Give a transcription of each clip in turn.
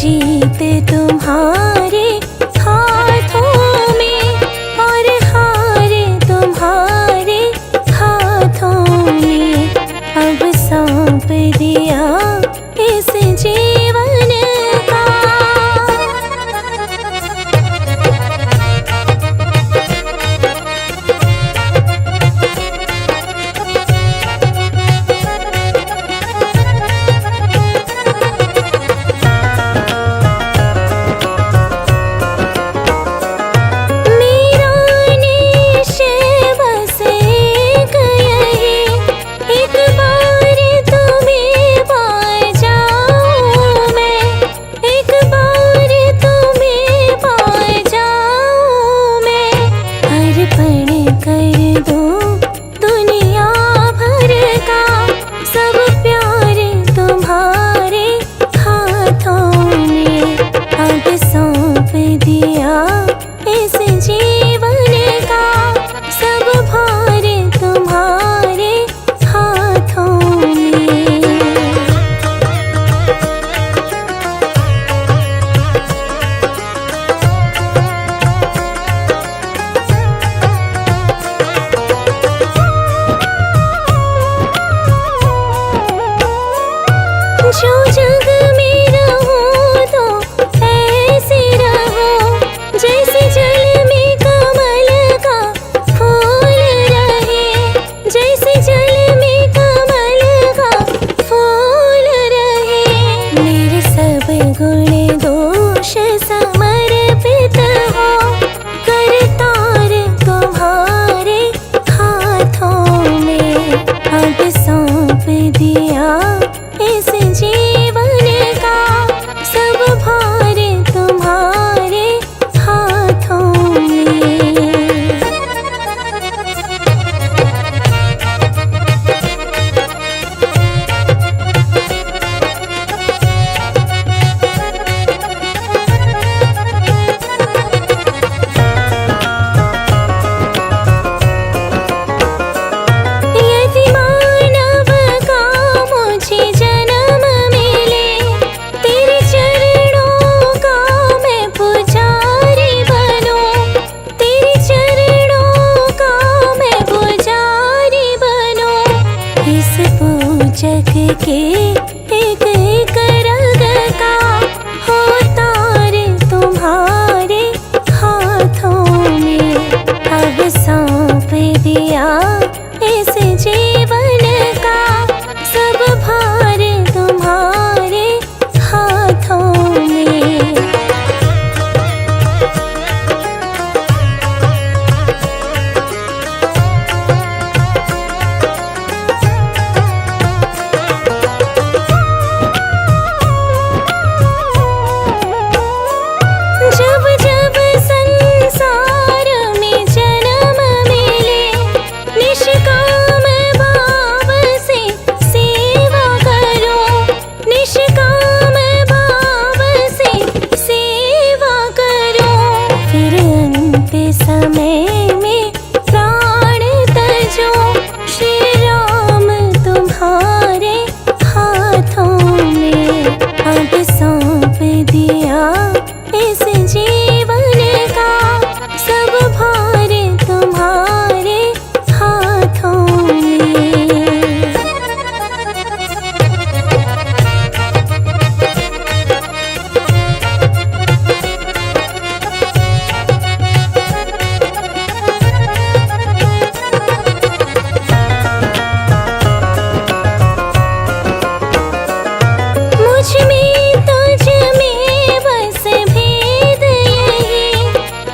जीत तुम्हारे हाथों में और हार तुम्हारे हाथों में। अब सौंप दिया इस जीवन का। जो जग में रहो तो ऐसे रहो जैसे जल में कमल का फूल रहे। जैसे जल में कमल का फूल रहे। मेरे सब गुण दोष समर्पित हो करतार तुम्हारे हाथों में। अब सौंप दिया इस जीवन का सब भार तुम्हारे हाथों में। पूजक के एक एक रग का हो तार तुम्हारे हाथों में। अब सौंप दिया इस जीवन का सब भार तुम्हारे हाथों में। जब जब संसार में जन्म मिले निष्काम भाव से सेवा करो। निष्काम भाव से सेवा करो। फिर अंत समय में प्राण तजो श्री राम तुम्हारे हाथों में। अब सौंप दिया इस जीवन का सब भार तुम्हारे हाथों में। मुझ में तुझ में बस भेद यही।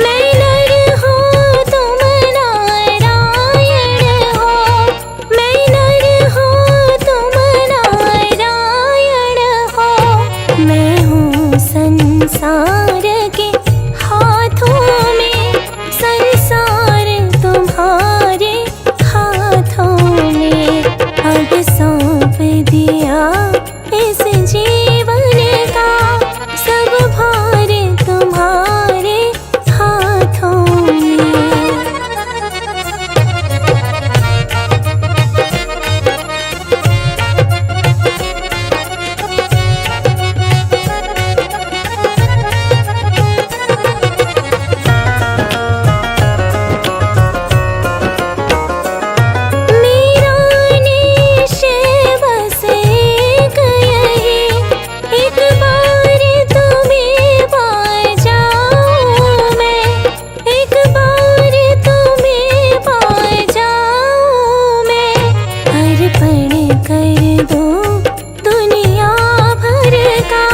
मैं नर हूँ तुम नारायण हो। मैं नर हूँ तुम नारायण हो। मैं हूँ संसार के हाथों में। संसार तुम्हारे हाथों में। अब सौंप दिया इस जीवन का सब भार तुम्हारे हाथों में। कर दो दुनिया भर का,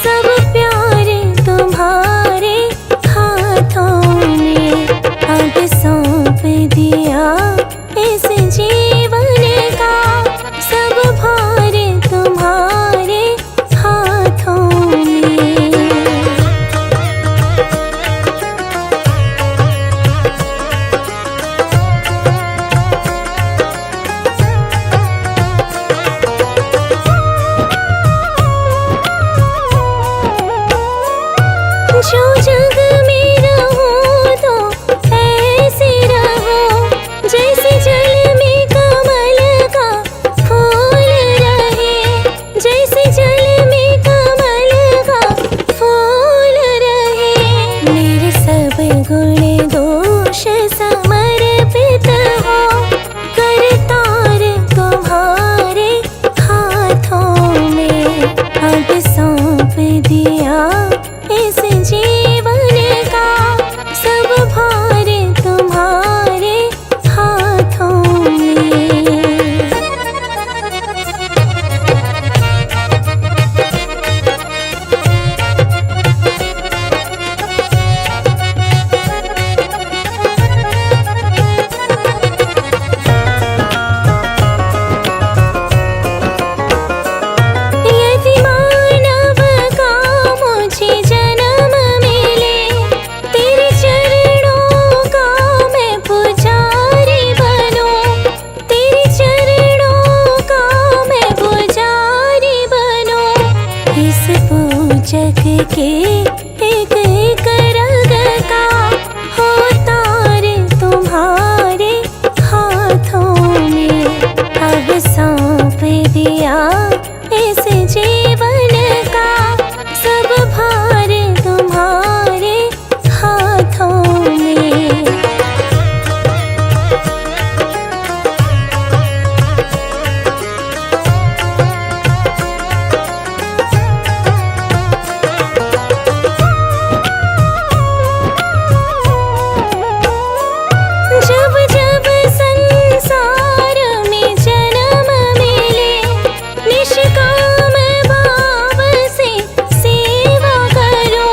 सब प्यार तुम्हारे हाथों में। अब सौंप दिया इस जीवन का, सब भार तुम्हारे हाथों में। जो जग में रहो तो ऐसे रहो, जैसे जल में कमल का फूल रहे, जैसे जल में कमल का फूल रहे। मेरे सब गुण दोष समर्पित हो, करतार तुम्हारे हाथों में। अब सौंप दिया इस जीवन का, सब भार तुम्हारे हाथों में। यदि मानव का मुझे जन्म मिले, तेरे चरणों का मैं पुजारी बनूं, तेरे चरणों का मैं पुजारी बनूं। इस पूजक के एक एक रग का हो तार तुम्हारे हाथों में। अब सौंप दिया इस जीवन का, सब भार तुम्हारे हाथों में। जब जब संसार में जन्म मिले, निष्काम भाव से सेवा करो,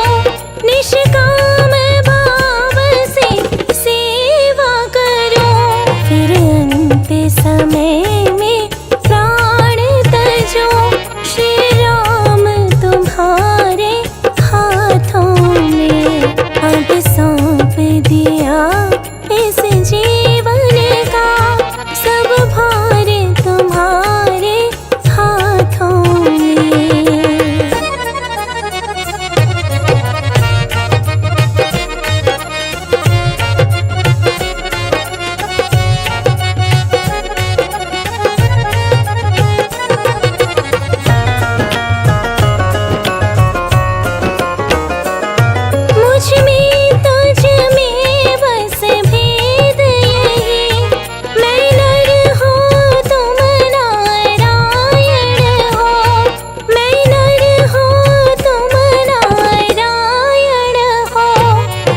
निष्काम भाव से सेवा करो। फिर अंत समय में प्राण तजो, श्री राम तुम्हारे हाथों में। अब सौंप दिया इस जीवन का, सब भार तुम्हारे हाथों में। मुझ में तुझ में बस भेद यही, मैं नर हूँ तुम नारायण हो, मैं नर हूँ तुम नारायण हो।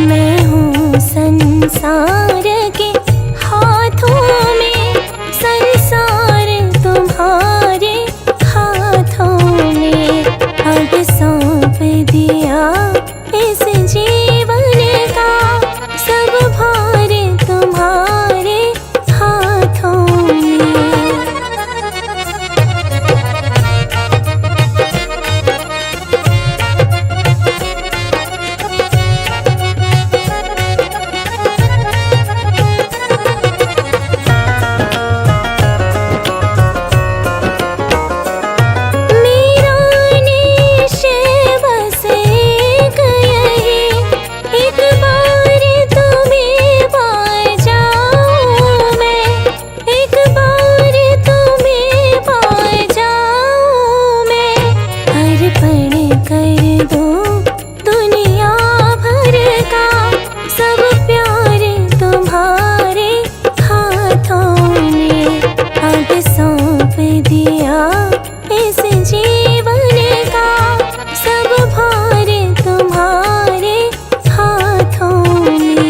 मैं हूँ संसार के हाथों में, संसार तुम्हारे हाथों में। अब सौंप दिया इस जीवन का, सब भार तुम्हारे हाथों में। मेरा निश्चय बस एक यही, एक बार तुम्हें पा जाऊं मैं, एक बार तुम्हें पा जाऊं मैं। अर्पण कर दो दुनिया भर का, सब प्यार तुम्हारे हाथों में। अब सौंप दिया इस जीवन का, सब भार तुम्हारे हाथों में।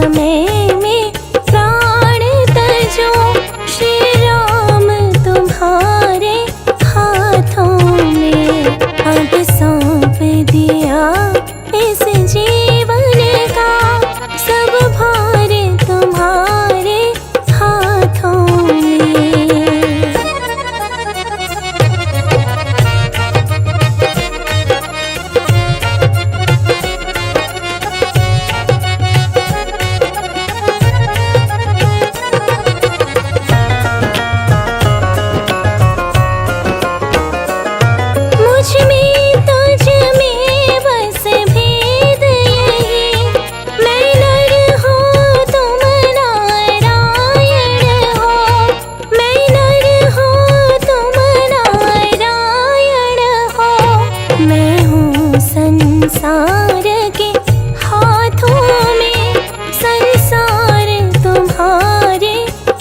समय में प्राण तजो, श्री राम तुम्हारे हाथों में। अब सौंप दिया इस जीवन का, सब भार तुम्हारे हाथों में। मुझ में तुझ में बस भेद यही, मैं नर हूँ तुम नारायण हो। मैं नर हूँ तुम नारायण हो। मैं हूँ संसार के हाथों में, संसार तुम्हारे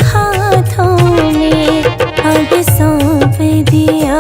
हाथों में। अब सौंप दिया